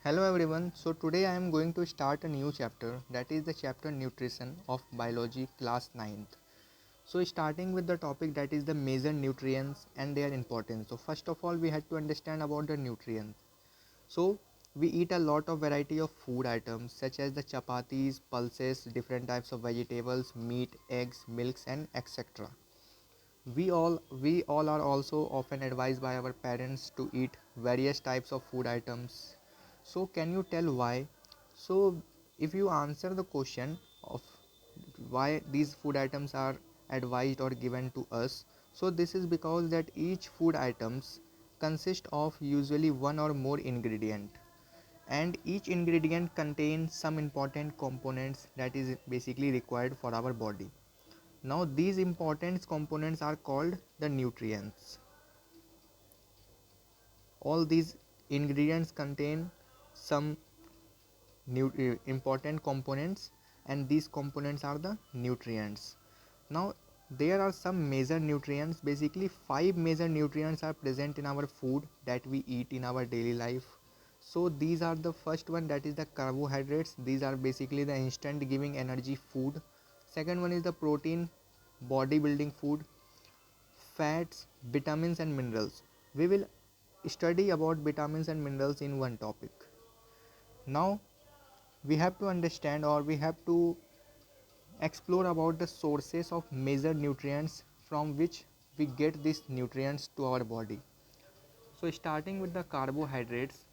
Hello everyone. So today I am going to start a new chapter, that is the chapter Nutrition of Biology class 9th. So starting with the topic, that is the major nutrients and their importance. So first of all we had to understand about the nutrients. So we eat a lot of variety of food items such as the chapatis, pulses, different types of vegetables, meat, eggs, milks and etc. We all are also often advised by our parents to eat various types of food items. So can you tell why? So if you answer the question of why these food items are advised or given to us, so this is because that each food items consist of usually one or more ingredient, and each ingredient contains some important components that is basically required for our body. Now these important components are called the nutrients. All these ingredients contain some important components, and these components are the nutrients. Now there are some major nutrients. Basically five major nutrients are present in our food that we eat in our daily life. So these are the first one, that is the carbohydrates. These are basically the instant giving energy food. Second one is the protein, bodybuilding food. Fats, vitamins and minerals. We will study about vitamins and minerals in one topic. Now we have to understand, or we have to explore about the sources of major nutrients from which we get these nutrients to our body. So starting with the carbohydrates,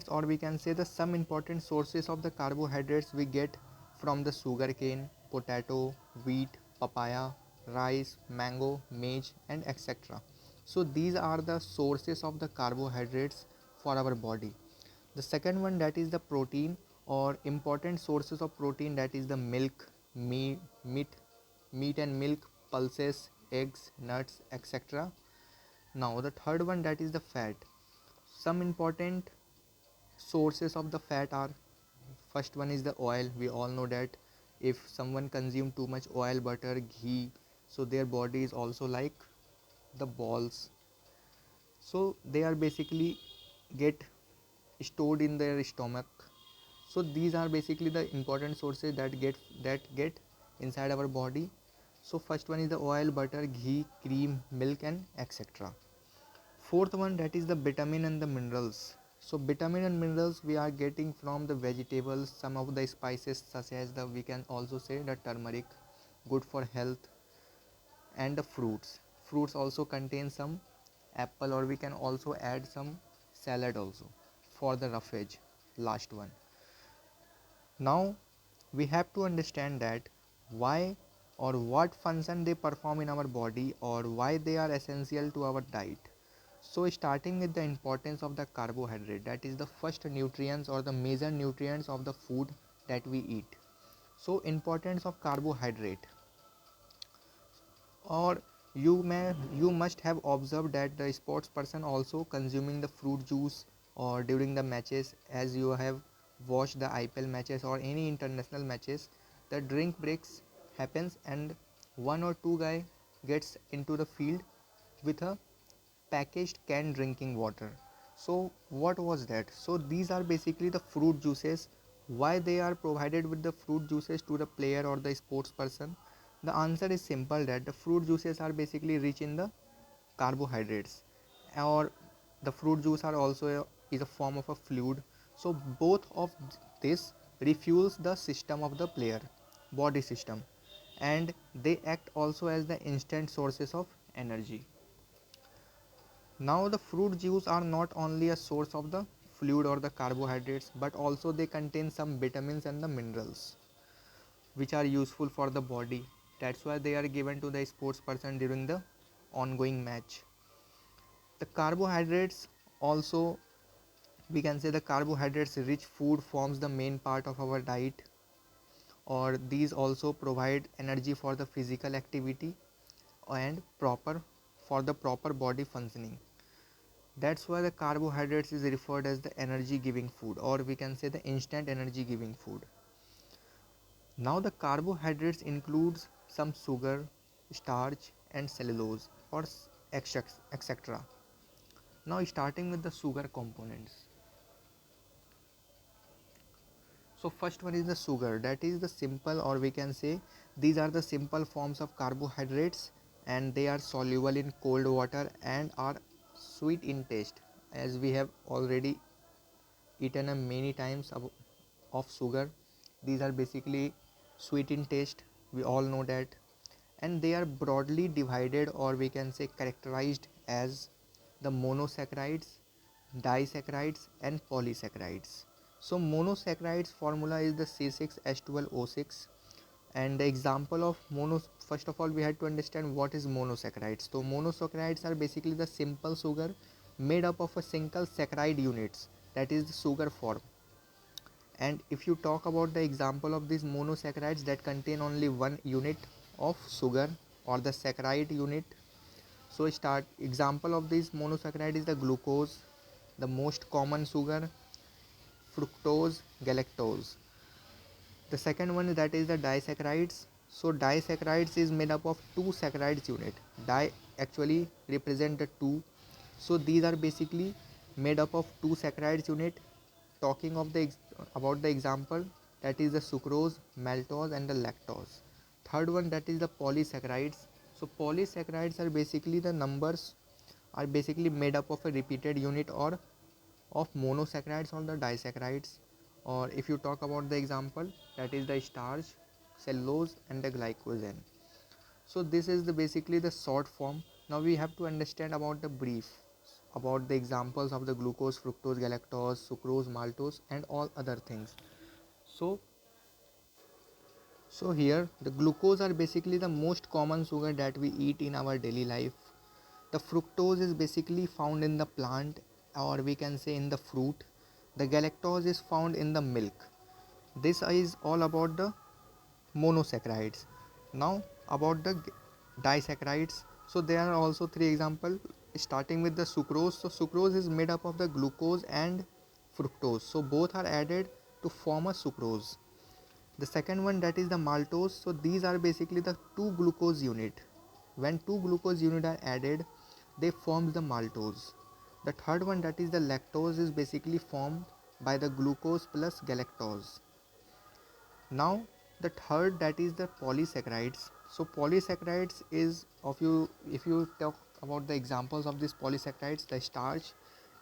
or we can say the some important sources of the carbohydrates we get from the sugarcane, potato, wheat, papaya, rice, mango, maize and etc. So these are the sources of the carbohydrates for our body. The second one, that is the protein, or important sources of protein, that is the milk, meat and milk, pulses, eggs, nuts, etc. Now the third one, that is the fat. Some important sources of the fat are, first one is the oil. We all know that if someone consume too much oil, butter, ghee, so their body is also like the balls, so they are basically get stored in their stomach. So these are basically the important sources that get inside our body. So first one is the oil, butter, ghee, cream, milk and etc. Fourth one, that is the vitamin and the minerals. So vitamin and minerals we are getting from the vegetables, some of the spices such as the, we can also say the turmeric, good for health, and the fruits also contain some apple, or we can also add some salad also for the roughage. Last one. Now we have to understand that why or what function they perform in our body, or why they are essential to our diet. So starting with the importance of the carbohydrate, that is the first nutrients or the major nutrients of the food that we eat. So importance of carbohydrate, or you must have observed that the sports person also consuming the fruit juice or during the matches, as you have watched the IPL matches or any international matches. The drink breaks happens and one or two guy gets into the field with a packaged canned drinking water. So what was that? So these are basically the fruit juices. Why they are provided with the fruit juices to the player or the sports person? The answer is simple, that the fruit juices are basically rich in the carbohydrates, or the fruit juice are also is a form of a fluid. So both of this refuels the system of the player body system, and they act also as the instant sources of energy. Now the fruit juice are not only a source of the fluid or the carbohydrates, but also they contain some vitamins and the minerals which are useful for the body. That's why they are given to the sports person during the ongoing match. The carbohydrates also, we can say the carbohydrates rich food forms the main part of our diet, or these also provide energy for the physical activity and proper body functioning. That's why the carbohydrates is referred as the energy giving food, or we can say the instant energy giving food. Now the carbohydrates includes some sugar, starch and cellulose or etc. Now starting with the sugar components. So first one is the sugar, that is the simple, or we can say these are the simple forms of carbohydrates, and they are soluble in cold water and are sweet in taste, as we have already eaten a many times of sugar. These are basically sweet in taste, we all know that. And they are broadly divided, or we can say characterized as the monosaccharides, disaccharides and polysaccharides. So monosaccharides formula is the C6H12O6. And the example of first of all we had to understand what is monosaccharides. So monosaccharides are basically the simple sugar made up of a single saccharide units, that is the sugar form. And if you talk about the example of these monosaccharides that contain only one unit of sugar, or the saccharide unit, so start example of this monosaccharide is the glucose, the most common sugar, fructose, galactose. The second one, that is the disaccharides. So disaccharides is made up of two saccharides unit. Di actually represent the two. So these are basically made up of two saccharides unit. Talking of the about the example, that is the sucrose, maltose and the lactose. Third one, that is the polysaccharides. So polysaccharides are basically the numbers are basically made up of a repeated unit or of monosaccharides or the disaccharides. Or if you talk about the example, that is the starch, cellulose and the glycogen. So this is the basically the short form. Now we have to understand about the brief, about the examples of the glucose, fructose, galactose, sucrose, maltose and all other things. So here the glucose are basically the most common sugar that we eat in our daily life. The fructose is basically found in the plant, or we can say in the fruit. The galactose is found in the milk. This is all about the monosaccharides. Now about the disaccharides. So there are also three examples, starting with the sucrose. So sucrose is made up of the glucose and fructose. So both are added to form a sucrose. The second one, that is the maltose. So these are basically the two glucose unit. When two glucose unit are added, they form the maltose. The third one, that is the lactose, is basically formed by the glucose plus galactose. Now the third, that is the polysaccharides. So polysaccharides is of you, if you talk about the examples of these polysaccharides, the starch.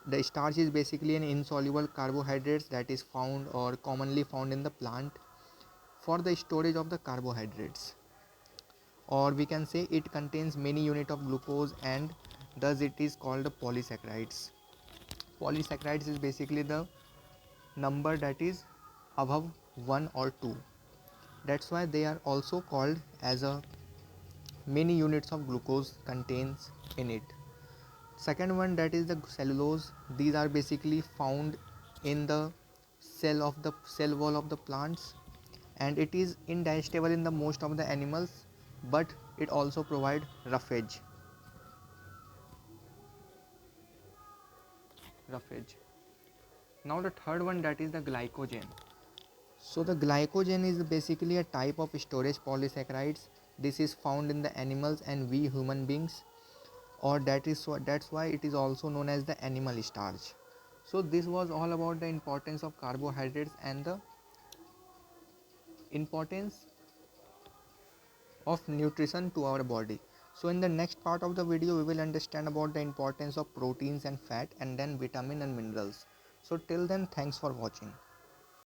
The starch is basically an insoluble carbohydrates that is found or commonly found in the plant for the storage of the carbohydrates, or we can say it contains many unit of glucose, and thus it is called the polysaccharides. Polysaccharides is basically the number that is above 1 or 2. That's why they are also called as a many units of glucose contains in it. Second one, that is the cellulose. These are basically found in the cell wall of the plants, and it is indigestible in the most of the animals, but it also provide roughage. Now the third one, that is the glycogen. So the glycogen is basically a type of storage polysaccharides. This is found in the animals and we human beings, or that's why it is also known as the animal starch. So this was all about the importance of carbohydrates and the importance of nutrition to our body. So in the next part of the video we will understand about the importance of proteins and fat, and then vitamin and minerals. So till then, thanks for watching.